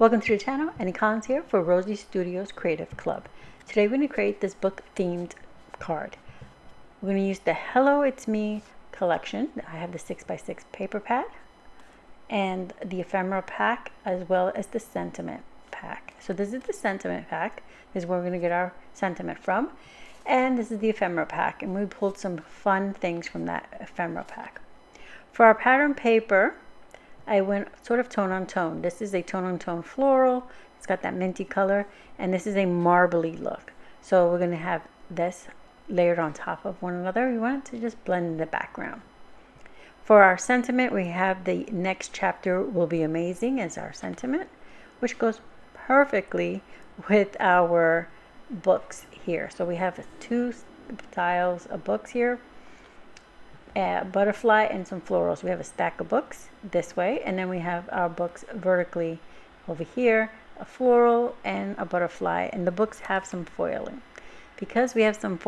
Welcome to the channel, Annie Collins here for Rosie Studios Creative Club. Today we're going to create this book themed card. We're going to use the Hello It's Me collection. I have the 6x6 paper pad and the ephemera pack as well as the sentiment pack. So this is the sentiment pack. This is where we're going to get our sentiment from. And this is the ephemera pack, and we pulled some fun things from that ephemera pack. For our pattern paper, I went sort of tone on tone. This is a tone on tone floral. It's got that minty color, and this is a marbly look. So we're going to have this layered on top of one another. We want it to just blend in the background. For our sentiment, we have the next chapter will be amazing as our sentiment, which goes perfectly with our books here. So we have two styles of books here. A butterfly and some florals. We have a stack of books this way, and then we have our books vertically over here, a floral and a butterfly, and the books have some foiling. Because we have some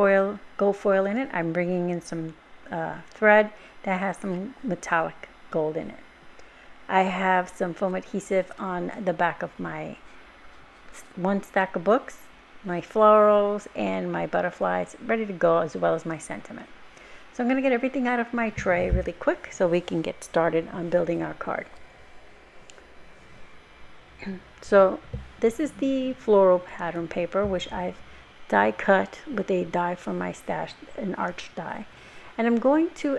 gold foil in it, I'm bringing in some thread that has some metallic gold in it. I have some foam adhesive on the back of my one stack of books, my florals and my butterflies ready to go, as well as my sentiment. So I'm going to get everything out of my tray really quick so we can get started on building our card. So this is the floral pattern paper, which I've die cut with a die from my stash, an arch die. And I'm going to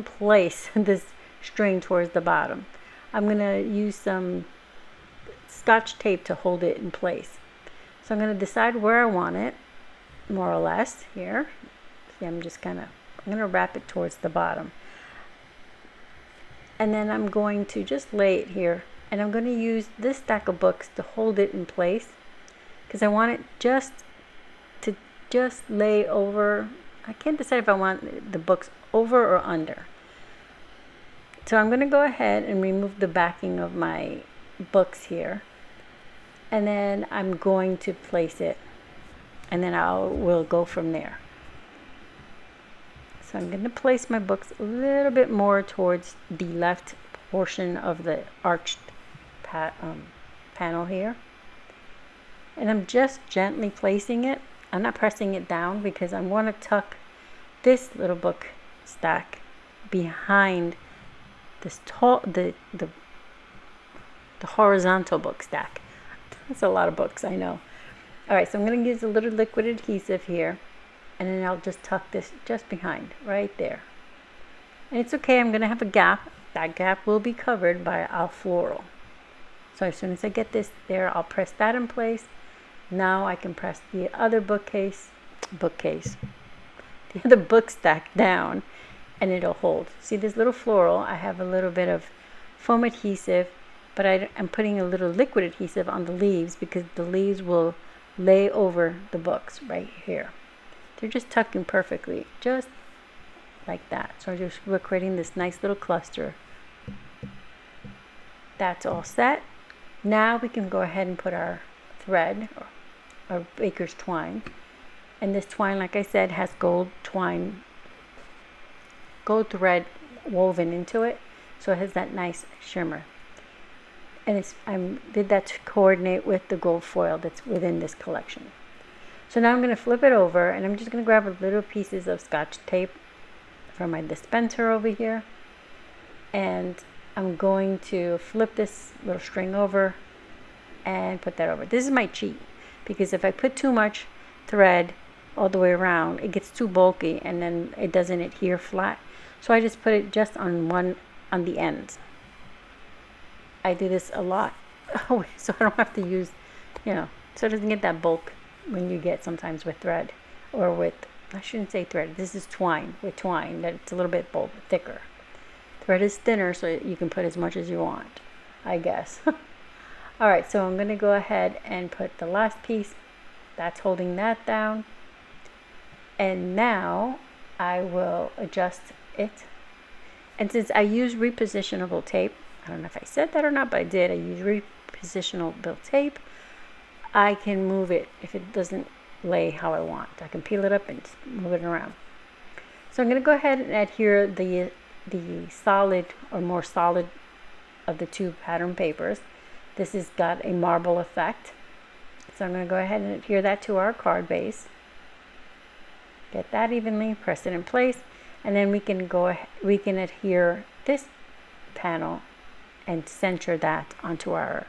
place this string towards the bottom. I'm going to use some Scotch tape to hold it in place. So I'm going to decide where I want it, more or less, here. See, I'm going to wrap it towards the bottom. And then I'm going to just lay it here. And I'm going to use this stack of books to hold it in place, because I want it just lay over. I can't decide if I want the books over or under. So I'm going to go ahead and remove the backing of my books here. And then I'm going to place it. And then we'll go from there. So I'm going to place my books a little bit more towards the left portion of the arched panel here. And I'm just gently placing it. I'm not pressing it down because I want to tuck this little book stack behind this the horizontal book stack. That's a lot of books, I know. All right, so I'm going to use a little liquid adhesive here. And then I'll just tuck this just behind, right there. And it's okay, I'm going to have a gap. That gap will be covered by our floral. So as soon as I get this there, I'll press that in place. Now I can press the other the other book stack down, and it'll hold. See this little floral? I have a little bit of foam adhesive, but I'm putting a little liquid adhesive on the leaves because the leaves will lay over the books right here. They're just tucking perfectly, just like that. So we're creating this nice little cluster. That's all set. Now we can go ahead and put our thread, or our baker's twine. And this twine, like I said, has gold thread woven into it. So it has that nice shimmer. And I did that to coordinate with the gold foil that's within this collection. So now I'm going to flip it over, and I'm just going to grab little pieces of Scotch tape from my dispenser over here. And I'm going to flip this little string over and put that over. This is my cheat, because if I put too much thread all the way around, it gets too bulky and then it doesn't adhere flat. So I just put it just on the ends. I do this a lot, so I don't have to use, so it doesn't get that bulk when you get sometimes with thread, or with, I shouldn't say thread, this is twine, with twine, that it's a little bit thicker. Thread is thinner, so you can put as much as you want, I guess. All right, so I'm going to go ahead and put the last piece that's holding that down, and now I will adjust it. And since I use repositionable tape, I don't know if I said that or not, but I did. I use repositionable tape. I can move it if it doesn't lay how I want. I can peel it up and move it around. So I'm going to go ahead and adhere the solid or more solid of the two pattern papers This has got a marble effect. So I'm going to go ahead and adhere that to our card base. Get that evenly, press it in place, and then we can adhere this panel and center that onto our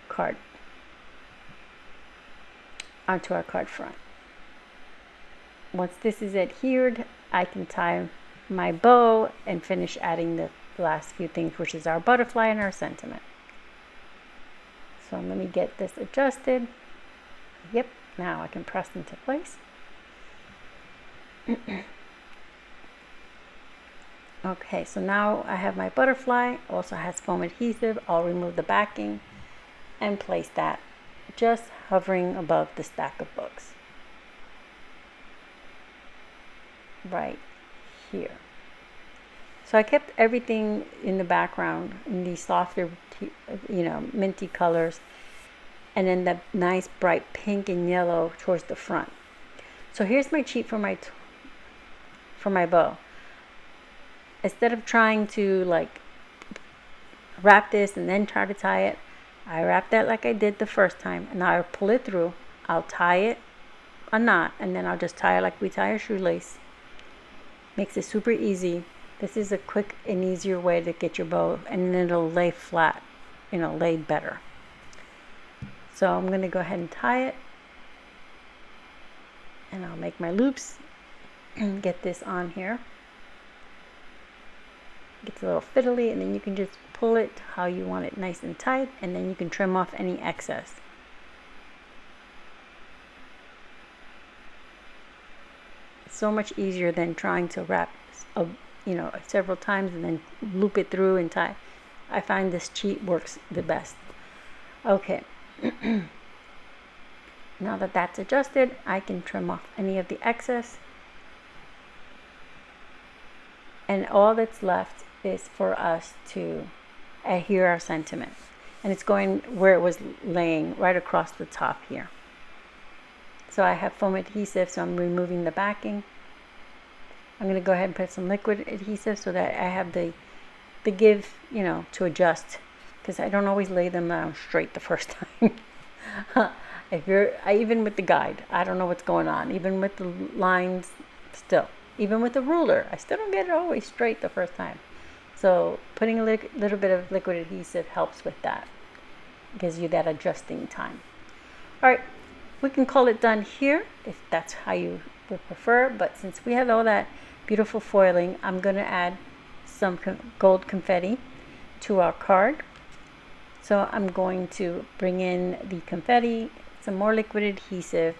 card front. Once this is adhered, I can tie my bow and finish adding the last few things, which is our butterfly and our sentiment. So let me get this adjusted. Yep, now I can press into place. Okay, so now I have my butterfly, also has foam adhesive. I'll remove the backing and place that just hovering above the stack of books. Right here. So I kept everything in the background in these softer, minty colors, and then the nice bright pink and yellow towards the front. So here's my cheat for my bow. Instead of trying to like wrap this and then try to tie it, I wrap that like I did the first time, and now I'll pull it through. I'll tie it a knot, and then I'll just tie it like we tie a shoelace. Makes it super easy. This is a quick and easier way to get your bow, and then it'll lay flat, lay better. So I'm going to go ahead and tie it, and I'll make my loops and get this on here. Gets a little fiddly, and then you can just pull it how you want it, nice and tight, and then you can trim off any excess. It's so much easier than trying to wrap several times and then loop it through and tie. I find this cheat works the best. Okay. Now that that's adjusted, I can trim off any of the excess, and all that's left is for us to adhere our sentiment, and it's going where it was laying, right across the top here. So I have foam adhesive, so I'm removing the backing. I'm going to go ahead and put some liquid adhesive so that I have the give, to adjust, because I don't always lay them down straight the first time. Even with the guide, I don't know what's going on. Even with the lines, even with the ruler, I still don't get it always straight the first time. So putting a little bit of liquid adhesive helps with that. Gives you that adjusting time. All right, we can call it done here if that's how you would prefer. But since we have all that beautiful foiling, I'm going to add some gold confetti to our card. So I'm going to bring in the confetti, some more liquid adhesive,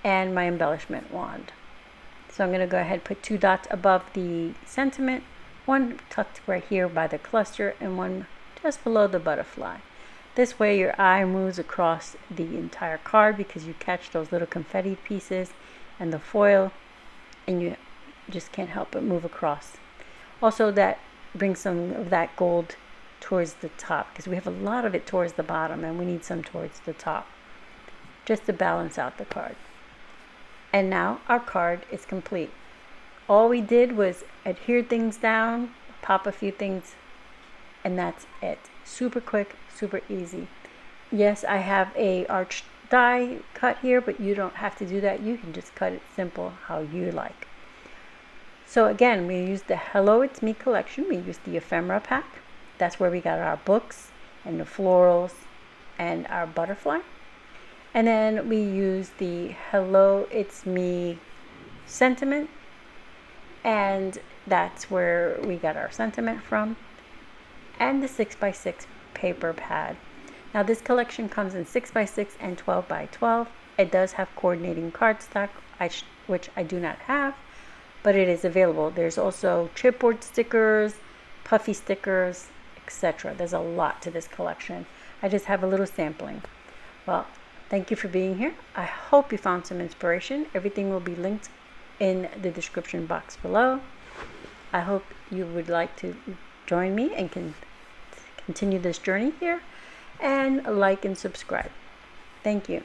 and my embellishment wand. So I'm going to go ahead and put 2 dots above the sentiment, one tucked right here by the cluster, and one just below the butterfly. This way your eye moves across the entire card, because you catch those little confetti pieces and the foil, and you just can't help but move across. Also, that brings some of that gold towards the top, because we have a lot of it towards the bottom and we need some towards the top, just to balance out the card. And now our card is complete. All we did was adhere things down, pop a few things, and that's it. Super quick, super easy. Yes, I have a arched die cut here, but you don't have to do that. You can just cut it simple how you like. So again, we used the Hello It's Me collection. We used the ephemera pack. That's where we got our books and the florals and our butterfly. And then we used the Hello It's Me sentiment, and that's where we got our sentiment from, and the 6x6 paper pad. Now this collection comes in 6x6 and 12x12. It does have coordinating cardstock, which I do not have, but it is available. There's also chipboard stickers, puffy stickers, etc. There's a lot to this collection. I just have a little sampling. Well, thank you for being here. I hope you found some inspiration. Everything will be linked in the description box below. I hope you would like to join me and continue this journey here, and like and subscribe. Thank you.